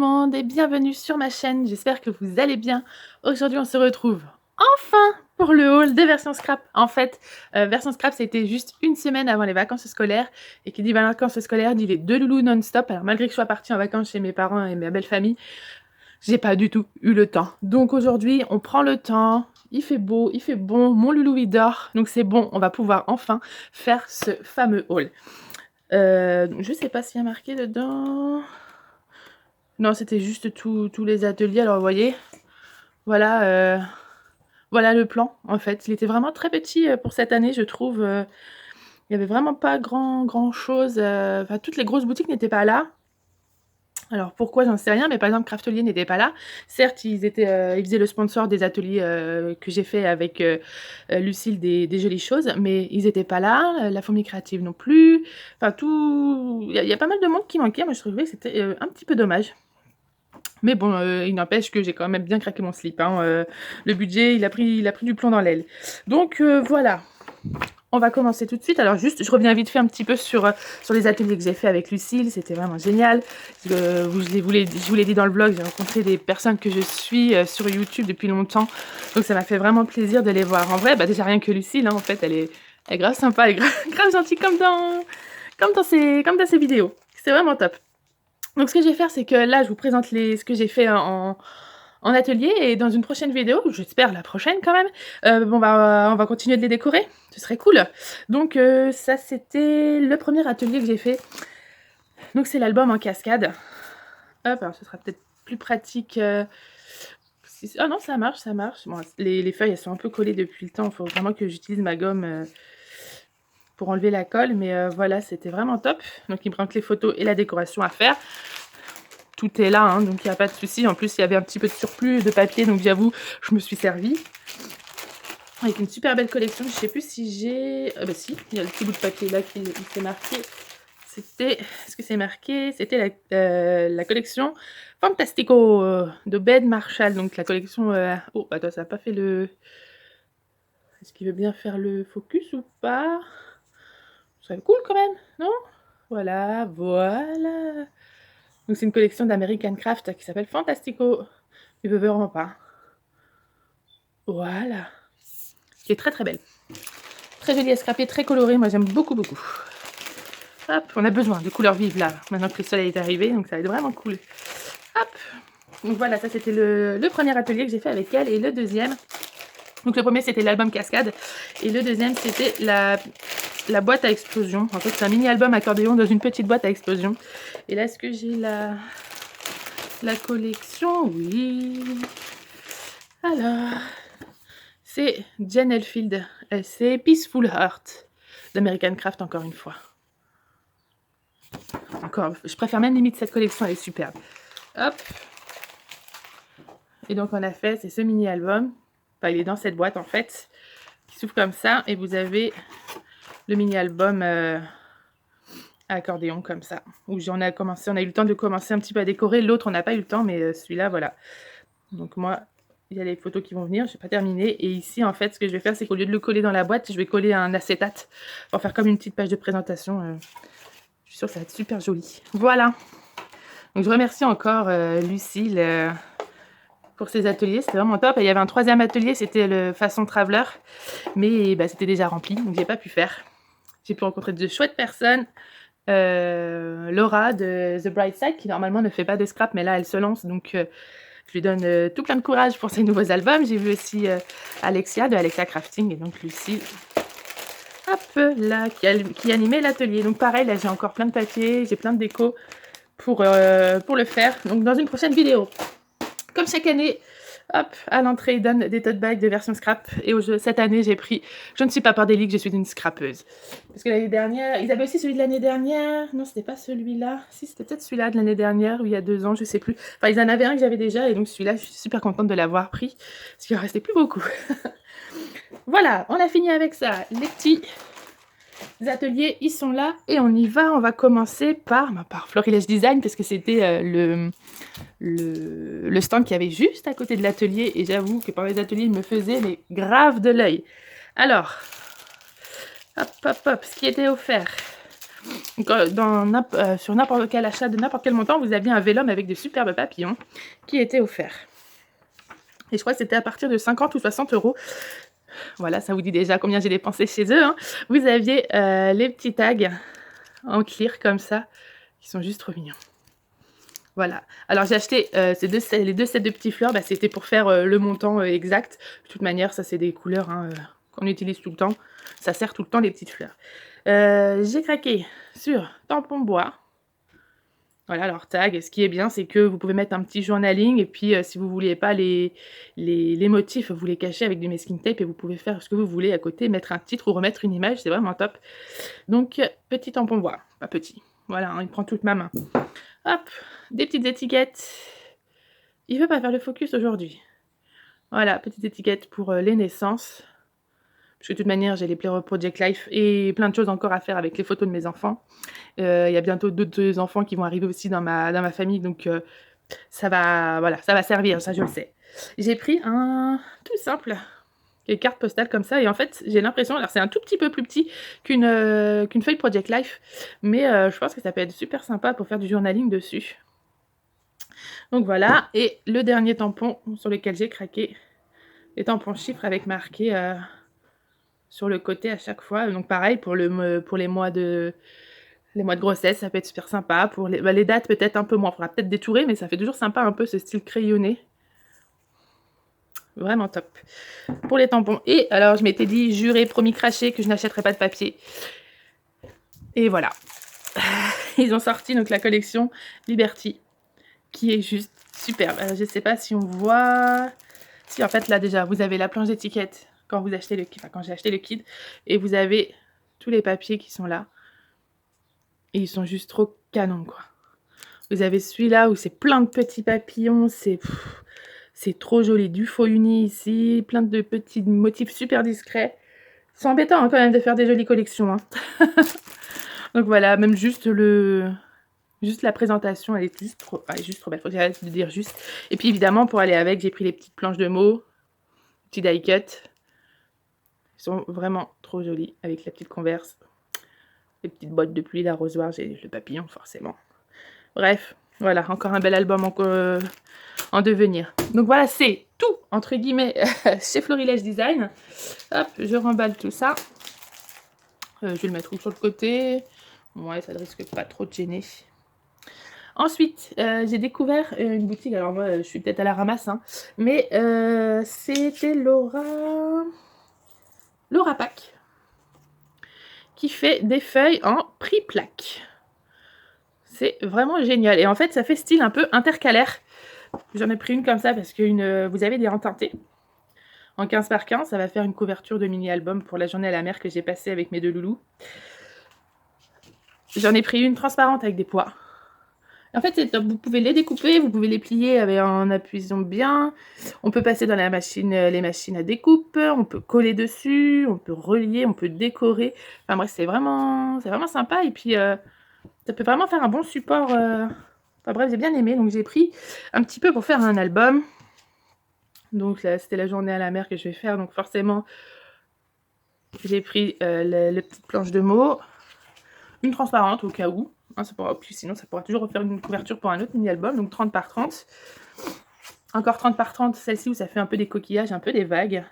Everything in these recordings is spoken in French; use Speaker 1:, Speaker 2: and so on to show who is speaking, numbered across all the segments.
Speaker 1: le monde et bienvenue sur ma chaîne, j'espère que vous allez bien. Aujourd'hui on se retrouve enfin pour le haul de Version Scrap. En fait, Version Scrap c'était juste une semaine avant les vacances scolaires et qui dit vacances scolaires dit les 2 loulous non-stop. Alors malgré que je sois partie en vacances chez mes parents et ma belle famille, j'ai pas du tout eu le temps. Donc aujourd'hui on prend le temps, il fait beau, il fait bon, mon loulou il dort, donc c'est bon, on va pouvoir enfin faire ce fameux haul. Je sais pas s'il y a marqué dedans... Non, c'était juste tous les ateliers. Alors, vous voyez, voilà, voilà le plan, en fait. Il était vraiment très petit pour cette année, je trouve. Il n'y avait vraiment pas grand chose. Enfin, toutes les grosses boutiques n'étaient pas là. Alors, pourquoi, j'en sais rien. Mais par exemple, Craftelier n'était pas là. Certes, ils faisaient le sponsor des ateliers que j'ai fait avec Lucille des jolies choses. Mais ils n'étaient pas là. La fourmi créative non plus. Enfin, tout... Il y a pas mal de monde qui manquait. Moi, je trouvais que c'était un petit peu dommage. Mais bon, il n'empêche que j'ai quand même bien craqué mon slip, hein, le budget, il a pris du plomb dans l'aile. Donc voilà, on va commencer tout de suite. Alors juste, je reviens vite fait un petit peu sur les ateliers que j'ai fait avec Lucille, c'était vraiment génial. Je vous l'ai dit dans le vlog, j'ai rencontré des personnes que je suis sur YouTube depuis longtemps, donc ça m'a fait vraiment plaisir de les voir. En vrai, bah déjà rien que Lucille, hein, en fait, elle est grave sympa, elle est grave gentille comme dans ses vidéos. C'est vraiment top. Donc ce que je vais faire, c'est que là, je vous présente ce que j'ai fait en atelier, et dans une prochaine vidéo, j'espère la prochaine quand même, on va continuer de les décorer, ce serait cool. Donc ça, c'était le premier atelier que j'ai fait. Donc c'est l'album en cascade. Hop, alors ce sera peut-être plus pratique. Ah non, ça marche. Bon, les feuilles, elles sont un peu collées depuis le temps, il faut vraiment que j'utilise ma gomme pour enlever la colle, mais voilà, c'était vraiment top. Donc il me manque les photos et la décoration à faire. Tout est là, hein, donc il n'y a pas de souci. En plus, il y avait un petit peu de surplus de papier, donc j'avoue, je me suis servie. Avec une super belle collection. Je sais plus si j'ai... bah si, il y a le petit bout de papier là qui s'est marqué. C'était... Est-ce que c'est marqué? C'était la collection Fantastico de Ben Marshall. Donc la collection... Oh, attends, ça n'a pas fait le... Est-ce qu'il veut bien faire le focus ou pas? Ce serait cool quand même, non? Voilà. Donc c'est une collection d'American Craft qui s'appelle Fantastico. Il veut vraiment pas. Voilà. Qui est très très belle. Très jolie à scraper, très colorée. Moi j'aime beaucoup. Hop, on a besoin de couleurs vives là, maintenant que le soleil est arrivé, donc ça va être vraiment cool. Hop. Donc voilà, ça c'était le premier atelier que j'ai fait avec elle. Et le deuxième, donc le premier c'était l'album cascade. Et le deuxième c'était la boîte à explosion. En fait c'est un mini album accordéon dans une petite boîte à explosion. Et là, est-ce que j'ai la collection? Oui. Alors, c'est Jen Elfield. C'est Peaceful Heart d'American Craft, encore une fois. Encore, je préfère même limite cette collection, elle est superbe. Hop. Et donc on a fait, c'est ce mini album. Enfin, il est dans cette boîte en fait, qui s'ouvre comme ça. Et vous avez le mini album à accordéon comme ça. Où on a eu le temps de commencer un petit peu à décorer. L'autre, on n'a pas eu le temps, mais celui-là, voilà. Donc moi, il y a les photos qui vont venir, je n'ai pas terminé. Et ici, en fait, ce que je vais faire, c'est qu'au lieu de le coller dans la boîte, je vais coller un acétate pour faire comme une petite page de présentation. Je suis sûre que ça va être super joli. Voilà. Donc je remercie encore Lucille pour ces ateliers, c'était vraiment top. Et il y avait un troisième atelier, c'était le façon traveler, mais bah, c'était déjà rempli, donc j'ai pas pu faire. J'ai pu rencontrer de chouettes personnes. Laura de The Bright Side, qui normalement ne fait pas de scrap, mais là elle se lance, donc je lui donne tout plein de courage pour ses nouveaux albums. J'ai vu aussi Alexia de Alexia Crafting, et donc Lucille, hop là, qui animait l'atelier. Donc pareil, là j'ai encore plein de papiers, j'ai plein de déco pour le faire, donc dans une prochaine vidéo. Comme chaque année, hop, à l'entrée, ils donnent des tote bags de version scrap. Et cette année, j'ai pris Je ne suis pas bordélique, je suis une scrapeuse. Parce que l'année dernière, ils avaient aussi celui de l'année dernière. Non, c'était pas celui-là. Si, c'était peut-être celui-là de l'année dernière, ou il y a 2 ans, je sais plus. Enfin, ils en avaient un que j'avais déjà, et donc celui-là, je suis super contente de l'avoir pris. Parce qu'il en restait plus beaucoup. Voilà, on a fini avec ça. Les petits ateliers, ils sont là, et on y va. On va commencer par Florilège Design, parce que c'était le stand qu'il y avait juste à côté de l'atelier, et j'avoue que par les ateliers, il me faisait mais grave de l'œil. Alors, hop, ce qui était offert. Donc, sur n'importe quel achat de n'importe quel montant, vous aviez un vélum avec des superbes papillons qui étaient offerts. Et je crois que c'était à partir de 50 ou 60 euros. Voilà, ça vous dit déjà combien j'ai dépensé chez eux, hein. Vous aviez les petits tags en clear comme ça, qui sont juste trop mignons. Voilà. Alors j'ai acheté les deux sets de petits fleurs, bah, c'était pour faire le montant exact. De toute manière, ça c'est des couleurs hein, qu'on utilise tout le temps. Ça sert tout le temps les petites fleurs. J'ai craqué sur tampon bois. Voilà, leur tag. Ce qui est bien, c'est que vous pouvez mettre un petit journaling et puis si vous ne voulez pas les motifs, vous les cachez avec du masking tape et vous pouvez faire ce que vous voulez à côté, mettre un titre ou remettre une image, c'est vraiment top. Donc, petit tampon bois, pas petit. Voilà, hein, il prend toute ma main. Hop, des petites étiquettes. Il ne veut pas faire le focus aujourd'hui. Voilà, petites étiquettes pour les naissances. Parce que de toute manière, j'ai les Player Project Life et plein de choses encore à faire avec les photos de mes enfants. Il y a bientôt d'autres enfants qui vont arriver aussi dans ma famille, donc ça va servir, ça je le sais. J'ai pris un tout simple, une carte postale comme ça, et en fait, j'ai l'impression, alors c'est un tout petit peu plus petit qu'une feuille Project Life, mais je pense que ça peut être super sympa pour faire du journaling dessus. Donc voilà, et le dernier tampon sur lequel j'ai craqué, les tampons chiffres avec marqué sur le côté à chaque fois. Donc pareil, pour les mois de grossesse, ça peut être super sympa. Pour les dates, peut-être un peu moins. Il faudra peut-être détourer, mais ça fait toujours sympa un peu ce style crayonné. Vraiment top. Pour les tampons. Et alors, je m'étais dit, juré, promis, craché, que je n'achèterais pas de papier. Et voilà. Ils ont sorti donc la collection Liberty, qui est juste superbe. Alors, je ne sais pas si on voit... Si, en fait, là, déjà, vous avez la planche d'étiquette quand vous achetez quand j'ai acheté le kit. Et vous avez tous les papiers qui sont là. Et ils sont juste trop canons, quoi. Vous avez celui-là où c'est plein de petits papillons. C'est trop joli. Du faux uni ici. Plein de petits motifs super discrets. C'est embêtant hein, quand même de faire des jolies collections. Hein. Donc voilà, même juste la présentation, elle est juste trop belle. Faut dire juste. Et puis évidemment, pour aller avec, j'ai pris les petites planches de mots. Petits die cut. Ils sont vraiment trop jolis avec la petite converse. Les petites bottes de pluie, l'arrosoir, j'ai le papillon forcément. Bref, voilà, encore un bel album en devenir. Donc voilà, c'est tout, entre guillemets, chez Florilège Design. Hop, je remballe tout ça. Je vais le mettre sur le côté. Ouais, ça ne risque pas trop de gêner. Ensuite, j'ai découvert une boutique. Alors moi, je suis peut-être à la ramasse, hein, mais c'était Laura Pack qui fait des feuilles en prix-plaque. C'est vraiment génial. Et en fait, ça fait style un peu intercalaire. J'en ai pris une comme ça parce que vous avez des enteintés. En 15 par 15, ça va faire une couverture de mini-album pour la journée à la mer que j'ai passée avec mes deux loulous. J'en ai pris une transparente avec des pois. En fait, c'est top. Vous pouvez les découper, vous pouvez les plier en appuyant bien. On peut passer dans les machines à découpe, on peut coller dessus, on peut relier, on peut décorer. Enfin bref, c'est vraiment sympa. Et puis, ça peut vraiment faire un bon support. Enfin bref, j'ai bien aimé. Donc, j'ai pris un petit peu pour faire un album. Donc, là, c'était la journée à la mer que je vais faire. Donc, forcément, j'ai pris la petite planche de mots. Une transparente au cas où. Hein, sinon, ça pourra toujours refaire une couverture pour un autre mini-album. Donc, 30 par 30. Encore 30 par 30, celle-ci où ça fait un peu des coquillages, un peu des vagues.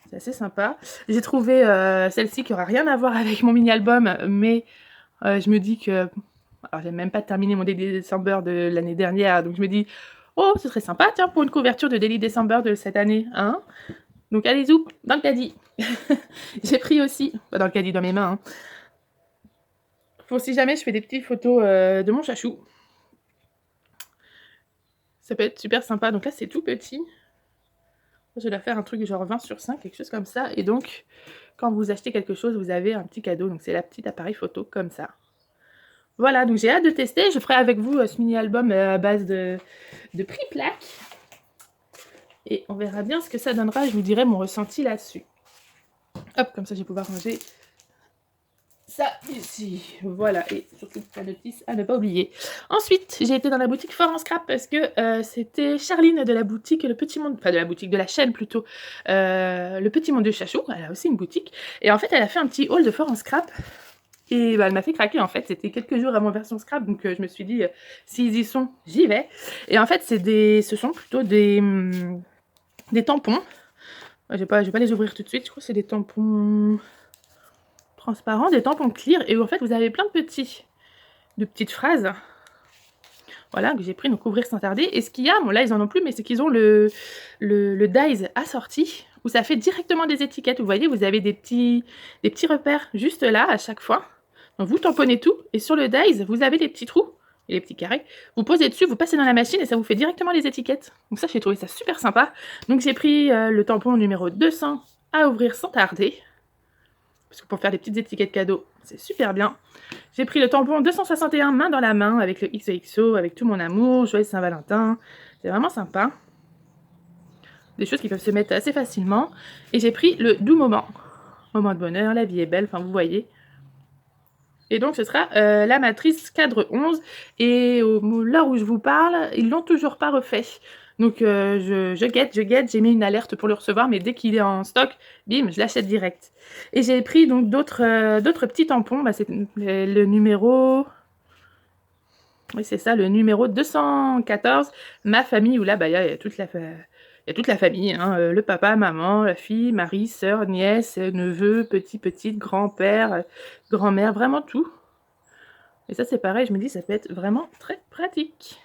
Speaker 1: C'est assez sympa. J'ai trouvé celle-ci qui n'aura rien à voir avec mon mini-album, mais je me dis que... Alors, j'ai même pas terminé mon Daily December de l'année dernière, donc je me dis, oh, ce serait sympa, tiens, pour une couverture de Daily December de cette année, hein. Donc, allez, zou, dans le caddie. J'ai pris aussi, pas dans le caddie, dans mes mains, hein, pour si jamais je fais des petites photos de mon chachou. Ça peut être super sympa. Donc là, c'est tout petit. Je dois faire un truc genre 20 sur 5, quelque chose comme ça. Et donc, quand vous achetez quelque chose, vous avez un petit cadeau. Donc, c'est la petite appareil photo comme ça. Voilà, donc j'ai hâte de tester. Je ferai avec vous ce mini-album à base de prix-plaque. Et on verra bien ce que ça donnera. Je vous dirai mon ressenti là-dessus. Hop, comme ça, je vais pouvoir ranger ça ici, voilà, et surtout la notice à ne pas oublier. Ensuite, j'ai été dans la boutique Fort en Scrap parce que c'était Charline de la boutique Le Petit Monde, enfin de la chaîne plutôt, Le Petit Monde de Chachou, elle a aussi une boutique, et en fait elle a fait un petit haul de Fort en Scrap, Et bah, elle m'a fait craquer en fait, c'était quelques jours avant version scrap, donc je me suis dit, s'ils y sont, j'y vais. Et en fait, ce sont plutôt des tampons. Je vais pas les ouvrir tout de suite, je crois que c'est des tampons transparents, des tampons clear, et en fait, vous avez plein de petites phrases. Voilà, que j'ai pris, donc ouvrir sans tarder. Et ce qu'il y a, bon là ils en ont plus, mais c'est qu'ils ont le dies assorti, où ça fait directement des étiquettes. Vous voyez, vous avez des petits repères juste là, à chaque fois. Donc vous tamponnez tout, et sur le dies, vous avez les petits trous, et les petits carrés. Vous posez dessus, vous passez dans la machine, et ça vous fait directement les étiquettes. Donc ça, j'ai trouvé ça super sympa. Donc j'ai pris le tampon numéro 200 à ouvrir sans tarder. Parce que pour faire des petites étiquettes cadeaux, c'est super bien. J'ai pris le tampon 261 main dans la main avec le XOXO, avec tout mon amour, joyeux Saint-Valentin. C'est vraiment sympa. Des choses qui peuvent se mettre assez facilement. Et j'ai pris le doux moment. Moment de bonheur, la vie est belle, enfin vous voyez. Et donc ce sera la matrice cadre 11. Et l'heure où je vous parle, ils l'ont toujours pas refait. Donc je guette, j'ai mis une alerte pour le recevoir, mais dès qu'il est en stock, bim, je l'achète direct. Et j'ai pris donc d'autres petits tampons, bah, c'est le numéro... Oui, c'est ça, le numéro 214, ma famille, où là, bah, il y a toute la famille, hein, le papa, maman, la fille, mari, sœur, nièce, neveu, petite, grand-père, grand-mère, vraiment tout. Et ça, c'est pareil, je me dis, ça peut être vraiment très pratique.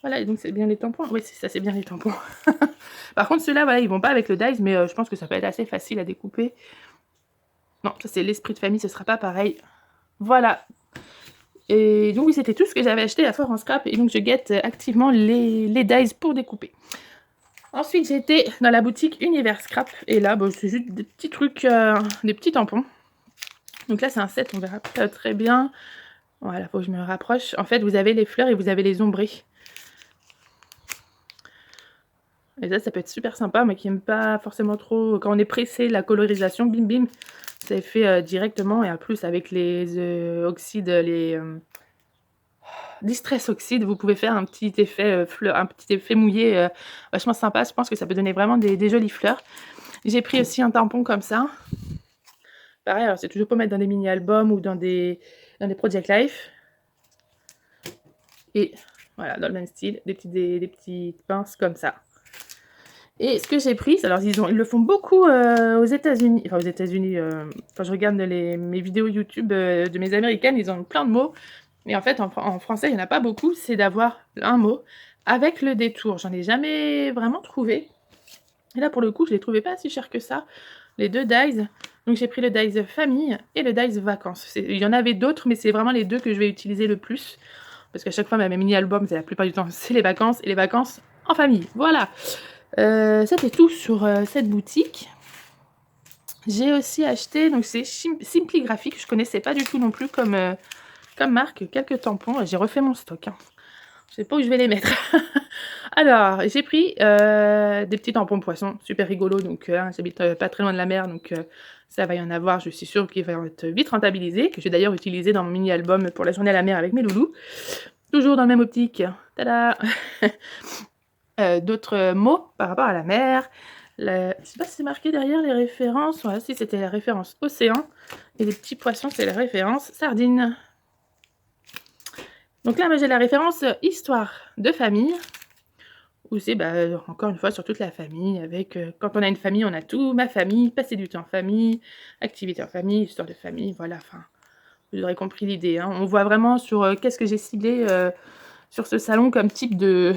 Speaker 1: Voilà, et donc c'est bien les tampons. Oui, c'est ça, c'est bien les tampons. Par contre, ceux-là, voilà, ils vont pas avec le dies, mais je pense que ça peut être assez facile à découper. Non, ça c'est l'esprit de famille, ce sera pas pareil. Voilà. Et donc oui, c'était tout ce que j'avais acheté à Fort en Scrap, et donc je guette activement les dies pour découper. Ensuite, j'étais dans la boutique Univers Scrap, et là, bon, c'est juste des petits trucs, des petits tampons. Donc là, c'est un set, on verra pas très bien. Voilà, faut que je me rapproche. En fait, vous avez les fleurs et vous avez les ombrés. Et ça peut être super sympa, mais qui n'aime pas forcément trop... Quand on est pressé, la colorisation, bim bim, ça est fait directement. Et en plus, avec les oxydes, les Distress Oxyde, vous pouvez faire un petit effet fleur, un petit effet mouillé vachement sympa. Je pense que ça peut donner vraiment des jolies fleurs. J'ai pris aussi un tampon comme ça. Pareil, alors c'est toujours pour mettre dans des mini-albums ou dans des Project Life. Et voilà, dans le même style, des petites pinces comme ça. Et ce que j'ai pris, alors ils le font beaucoup aux États-Unis, enfin aux États-Unis, quand je regarde mes vidéos YouTube de mes américaines, ils ont plein de mots. Et en fait, en français, il n'y en a pas beaucoup, c'est d'avoir un mot avec le détour. J'en ai jamais vraiment trouvé. Et là, pour le coup, je ne les trouvais pas si cher que ça, les deux dies. Donc j'ai pris le dies famille et le dies vacances. Il y en avait d'autres, mais c'est vraiment les deux que je vais utiliser le plus. Parce qu'à chaque fois, mes mini-albums, la plupart du temps, c'est les vacances, et les vacances en famille. Voilà. C'était tout sur cette boutique. J'ai aussi acheté, donc c'est Simply Graphic, je connaissais pas du tout non plus comme marque, quelques tampons. J'ai refait mon stock, hein. Je sais pas où je vais les mettre. Alors, j'ai pris des petits tampons poissons, super rigolos, donc j'habite pas très loin de la mer, donc ça va y en avoir, je suis sûre qu'ils vont être vite rentabilisés, que j'ai d'ailleurs utilisé dans mon mini-album pour la journée à la mer avec mes loulous. Toujours dans le même optique, tada. D'autres mots par rapport à la mer. Je sais pas si c'est marqué derrière les références. Voilà, si c'était la référence océan. Et les petits poissons, c'est la référence sardine. Donc là, moi j'ai la référence histoire de famille. Où c'est encore une fois sur toute la famille. Avec quand on a une famille, on a tout. Ma famille, passer du temps en famille, activité en famille, histoire de famille. Voilà, enfin, vous aurez compris l'idée, hein. On voit vraiment sur qu'est-ce que j'ai ciblé sur ce salon comme type de.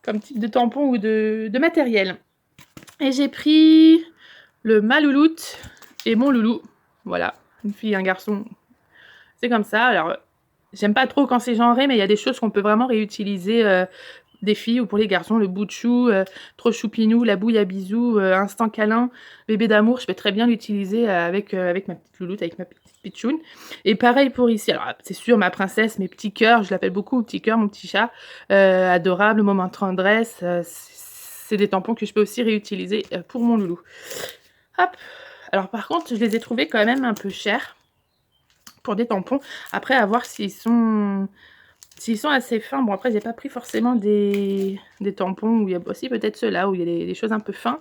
Speaker 1: comme type de tampon ou de matériel. Et j'ai pris le ma louloute et mon loulou. Voilà, une fille, un garçon. C'est comme ça. Alors, j'aime pas trop quand c'est genré, mais il y a des choses qu'on peut vraiment réutiliser. Des filles ou pour les garçons, le bout de chou, trop choupinou, la bouille à bisous, instant câlin, bébé d'amour, je peux très bien l'utiliser avec ma petite louloute, avec ma petite pitchoune. Et pareil pour ici, alors c'est sûr, ma princesse, mes petits cœurs, je l'appelle beaucoup petit cœur, mon petit chat, adorable, moment de tendresse, c'est des tampons que je peux aussi réutiliser pour mon loulou. Hop, alors par contre, je les ai trouvés quand même un peu chers pour des tampons, après à voir s'ils sont assez fins. Bon, après, j'ai pas pris forcément des tampons où il y a aussi peut-être ceux-là, où il y a des choses un peu fins.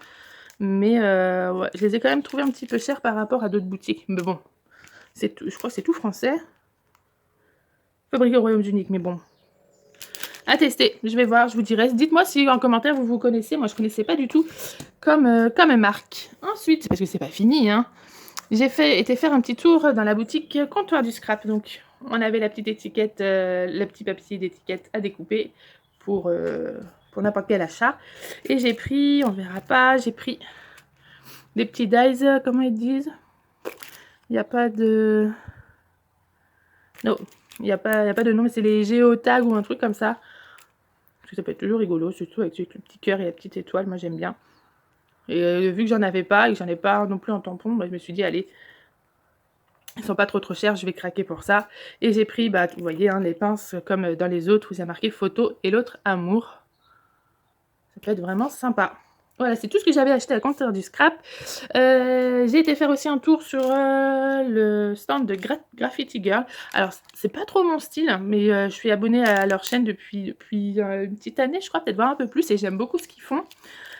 Speaker 1: Mais ouais, je les ai quand même trouvés un petit peu chers par rapport à d'autres boutiques. Mais bon, C'est tout, je crois que c'est tout français. Fabriqué au Royaume-Uni, mais bon. À tester, je vais voir, je vous dirai. Dites-moi si en commentaire vous connaissez. Moi, je connaissais pas du tout comme marque. Ensuite, parce que c'est pas fini, hein, j'ai été faire un petit tour dans la boutique Comptoir du Scrap. Donc, on avait la petite étiquette, le petit papier d'étiquette à découper pour n'importe quel achat. Et j'ai pris, on verra pas, j'ai pris des petits dies, comment ils disent. Il n'y a pas de... Non, il n'y a pas de nom, mais c'est les géotags ou un truc comme ça. Parce que ça peut être toujours rigolo, surtout avec le petit cœur et la petite étoile, moi j'aime bien. Et vu que j'en avais pas et que j'en ai pas non plus en tampon, bah, je me suis dit, allez, ils sont pas trop chers, je vais craquer pour ça. Et j'ai pris, bah, vous voyez, hein, les pinces comme dans les autres où ça marqué photo et l'autre amour. Ça peut être vraiment sympa. Voilà, c'est tout ce que j'avais acheté à Comptoir du Scrap. J'ai été faire aussi un tour sur le stand de Graffiti Girl. Alors, c'est pas trop mon style, mais je suis abonnée à leur chaîne depuis une petite année, je crois, peut-être voir un peu plus, et j'aime beaucoup ce qu'ils font.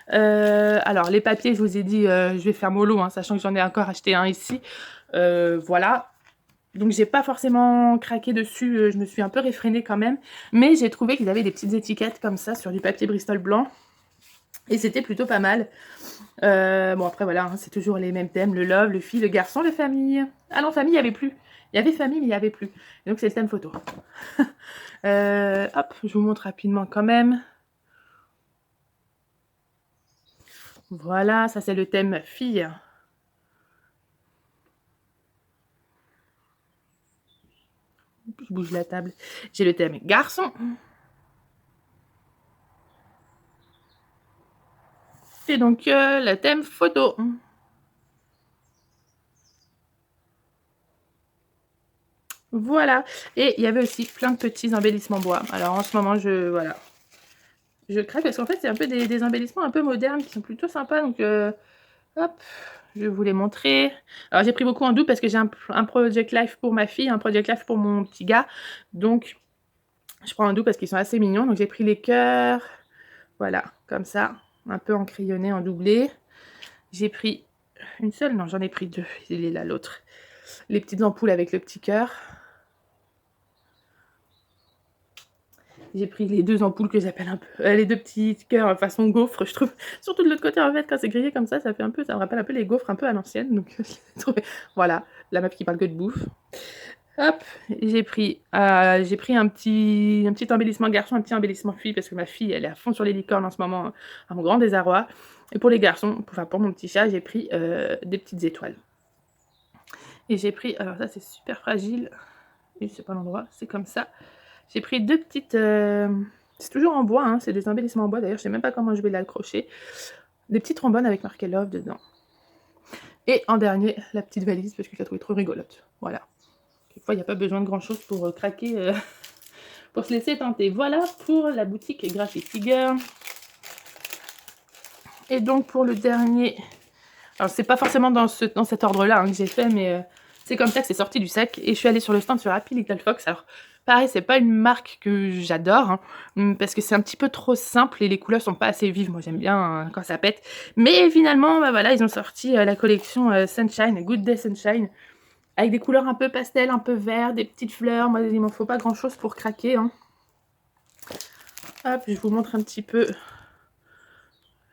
Speaker 1: Alors, les papiers, je vous ai dit, je vais faire mollo, hein, sachant que j'en ai encore acheté un ici. Voilà. Donc, j'ai pas forcément craqué dessus, je me suis un peu réfrénée quand même. Mais j'ai trouvé qu'ils avaient des petites étiquettes comme ça sur du papier Bristol blanc. Et c'était plutôt pas mal. Bon, après, voilà, hein, c'est toujours les mêmes thèmes. Le love, le fille, le garçon, la famille. Ah non, famille, il n'y avait plus. Il y avait famille, mais il n'y avait plus. Et donc, c'est le thème photo. Hop, je vous montre rapidement quand même. Voilà, ça, c'est le thème fille. Je bouge la table. J'ai le thème garçon. Et donc, le thème photo. Voilà. Et il y avait aussi plein de petits embellissements bois. Alors, en ce moment, voilà. Je craque parce qu'en fait, c'est un peu des embellissements un peu modernes qui sont plutôt sympas. Donc, hop, je vais vous les montrer. Alors, j'ai pris beaucoup en double parce que j'ai un Project Life pour ma fille, un Project Life pour mon petit gars. Donc, je prends en double parce qu'ils sont assez mignons. Donc, j'ai pris les cœurs. Voilà, comme ça. Un peu en crayonné, en doublé. J'ai pris une seule. Non, j'en ai pris deux. Il est là, l'autre. Les petites ampoules avec le petit cœur. J'ai pris les deux ampoules que j'appelle un peu, les deux petits cœurs façon gaufre, je trouve. Surtout de l'autre côté, en fait, quand c'est grillé comme ça fait un peu, ça me rappelle un peu les gaufres un peu à l'ancienne. Donc, je l'ai trouvé. Voilà, la meuf qui parle que de bouffe. Hop, j'ai pris un petit embellissement garçon, un petit embellissement fille, parce que ma fille, elle est à fond sur les licornes en ce moment, à mon grand désarroi. Et pour les garçons, enfin pour mon petit chat, j'ai pris des petites étoiles. Et j'ai pris, alors ça c'est super fragile, et c'est pas l'endroit, c'est comme ça. J'ai pris deux petites... c'est toujours en bois, hein, c'est des embellissements en bois. D'ailleurs, je sais même pas comment je vais l'accrocher. Des petites trombones avec marqué Love dedans. Et en dernier, la petite valise, parce que je la trouvais trop rigolote. Voilà. Quelquefois, il n'y a pas besoin de grand-chose pour craquer, pour se laisser tenter. Voilà pour la boutique Graffiti Girl. Et donc, pour le dernier... Alors, c'est pas forcément dans cet ordre-là hein, que j'ai fait, mais c'est comme ça que c'est sorti du sac. Et je suis allée sur le stand sur Happy Little Fox. Alors, pareil, c'est pas une marque que j'adore, hein, parce que c'est un petit peu trop simple et les couleurs sont pas assez vives. Moi, j'aime bien hein, quand ça pète. Mais finalement, bah, voilà, ils ont sorti la collection Sunshine, Good Day Sunshine, avec des couleurs un peu pastel, un peu vert, des petites fleurs. Moi, il m'en faut pas grand-chose pour craquer. Hein. Hop, je vous montre un petit peu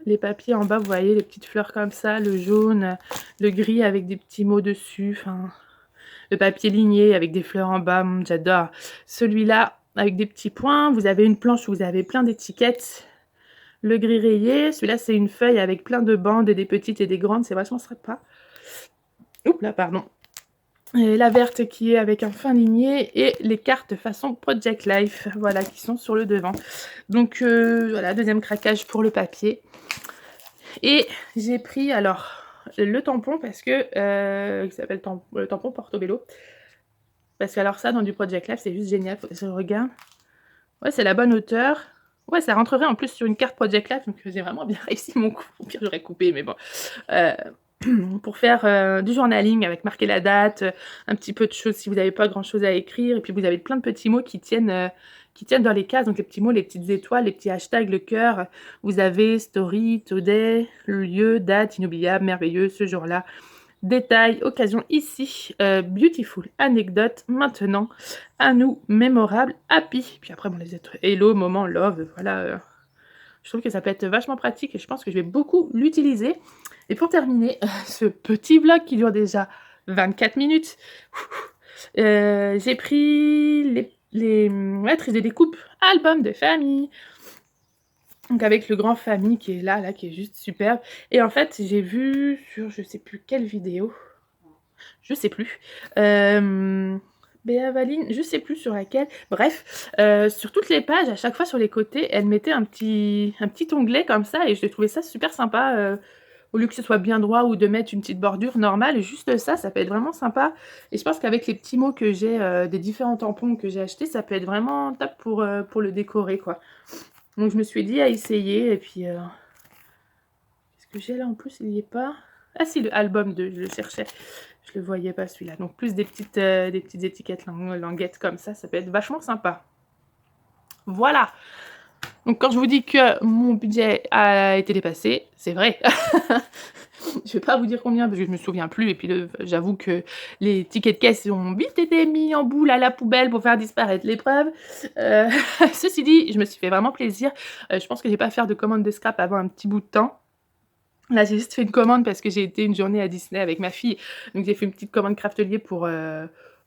Speaker 1: les papiers en bas. Vous voyez, les petites fleurs comme ça, le jaune, le gris avec des petits mots dessus. Enfin... Le papier ligné avec des fleurs en bas, j'adore. Celui-là, avec des petits points. Vous avez une planche où vous avez plein d'étiquettes. Le gris rayé. Celui-là, c'est une feuille avec plein de bandes, et des petites et des grandes. C'est vachement sympa. Oups là, pardon. Et la verte qui est avec un fin ligné. Et les cartes façon Project Life, voilà, qui sont sur le devant. Donc, voilà, deuxième craquage pour le papier. Et j'ai pris, alors... le tampon parce que qui s'appelle le tampon Portobello, parce que alors ça dans du Project Life c'est juste génial. Faut que je regarde, ouais, c'est la bonne hauteur, ouais, ça rentrerait en plus sur une carte Project Life, donc j'ai vraiment bien réussi mon coup. Au pire j'aurais coupé, mais bon, pour faire du journaling avec marquer la date, un petit peu de choses si vous n'avez pas grand chose à écrire, et puis vous avez plein de petits mots qui tiennent dans les cases, donc les petits mots, les petites étoiles, les petits hashtags, le cœur. Vous avez story, today, le lieu, date, inoubliable, merveilleux, ce jour-là. détail, occasion ici, beautiful, anecdote, maintenant, à nous, mémorable, happy. Puis après, bon, les autres, hello, moment, love, voilà. Je trouve que ça peut être vachement pratique et je pense que je vais beaucoup l'utiliser. Et pour terminer, ce petit vlog qui dure déjà 24 minutes, j'ai pris les des découpes albums de famille. Donc avec le grand famille qui est là, qui est juste superbe. Et en fait, j'ai vu sur je sais plus quelle vidéo, je sais plus, Béa Valine, je sais plus sur laquelle, bref, sur toutes les pages, à chaque fois sur les côtés, elle mettait un petit onglet comme ça et j'ai trouvé ça super sympa, au lieu que ce soit bien droit ou de mettre une petite bordure normale, juste ça, ça peut être vraiment sympa. Et je pense qu'avec les petits mots que j'ai, des différents tampons que j'ai achetés, ça peut être vraiment top pour le décorer, quoi. Donc je me suis dit à essayer et puis qu'est-ce que j'ai là en plus, il n'y est pas. Ah si, le album 2, je le cherchais. Je le voyais pas celui-là. Donc plus des petites étiquettes languettes comme ça peut être vachement sympa. Voilà. Donc quand je vous dis que mon budget a été dépassé, c'est vrai. Je vais pas vous dire combien parce que je me souviens plus et puis j'avoue que les tickets de caisse ont vite été mis en boule à la poubelle pour faire disparaître l'épreuve. Ceci dit, je me suis fait vraiment plaisir. Je pense que je vais pas faire de commande de scrap avant un petit bout de temps. Là, j'ai juste fait une commande parce que j'ai été une journée à Disney avec ma fille. Donc j'ai fait une petite commande Craftelier pour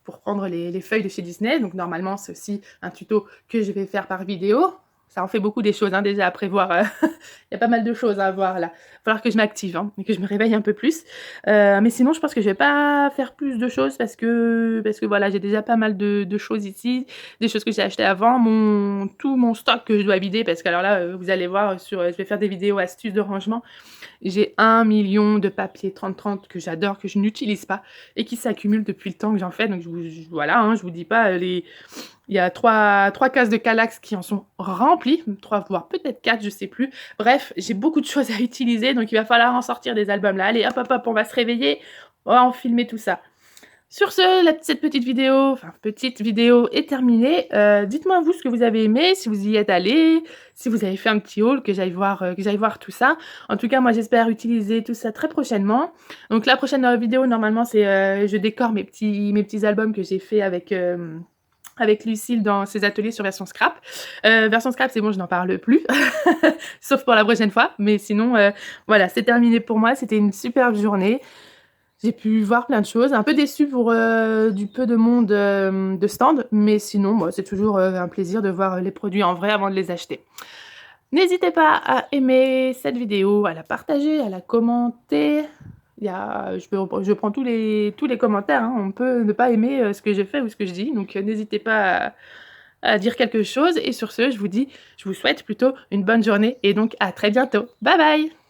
Speaker 1: prendre les feuilles de chez Disney. Donc normalement, c'est aussi un tuto que je vais faire par vidéo. Ça en fait beaucoup des choses, hein, déjà à prévoir. Il y a pas mal de choses à voir là. Il va falloir que je m'active et que je me réveille un peu plus. Mais sinon, je pense que je vais pas faire plus de choses parce que voilà, j'ai déjà pas mal de choses ici. Des choses que j'ai achetées avant. Tout mon stock que je dois vider parce que alors là, vous allez voir, je vais faire des vidéos astuces de rangement. J'ai 1 million de papiers 30-30 que j'adore, que je n'utilise pas et qui s'accumulent depuis le temps que j'en fais. Donc voilà, hein, je vous dis pas, il y a 3 cases de Kallax qui en sont remplies, 3 voire peut-être 4, je sais plus. Bref, j'ai beaucoup de choses à utiliser, donc il va falloir en sortir des albums là. Allez, hop, hop, hop, on va se réveiller, on va en filmer tout ça. Sur ce, cette petite vidéo est terminée. Dites-moi vous ce que vous avez aimé, si vous y êtes allé, si vous avez fait un petit haul, que j'aille voir tout ça. En tout cas, moi j'espère utiliser tout ça très prochainement. Donc la prochaine vidéo, normalement, c'est je décore mes petits albums que j'ai fait avec Lucille dans ses ateliers sur version scrap. Version scrap, c'est bon, je n'en parle plus, sauf pour la prochaine fois. Mais sinon, voilà, c'est terminé pour moi. C'était une superbe journée. J'ai pu voir plein de choses, un peu déçue pour du peu de monde de stand, mais sinon, moi, c'est toujours un plaisir de voir les produits en vrai avant de les acheter. N'hésitez pas à aimer cette vidéo, à la partager, à la commenter. Je prends tous les commentaires, hein. On peut ne pas aimer ce que je fais ou ce que je dis, donc n'hésitez pas à dire quelque chose. Et sur ce, je vous souhaite plutôt une bonne journée et donc à très bientôt. Bye bye!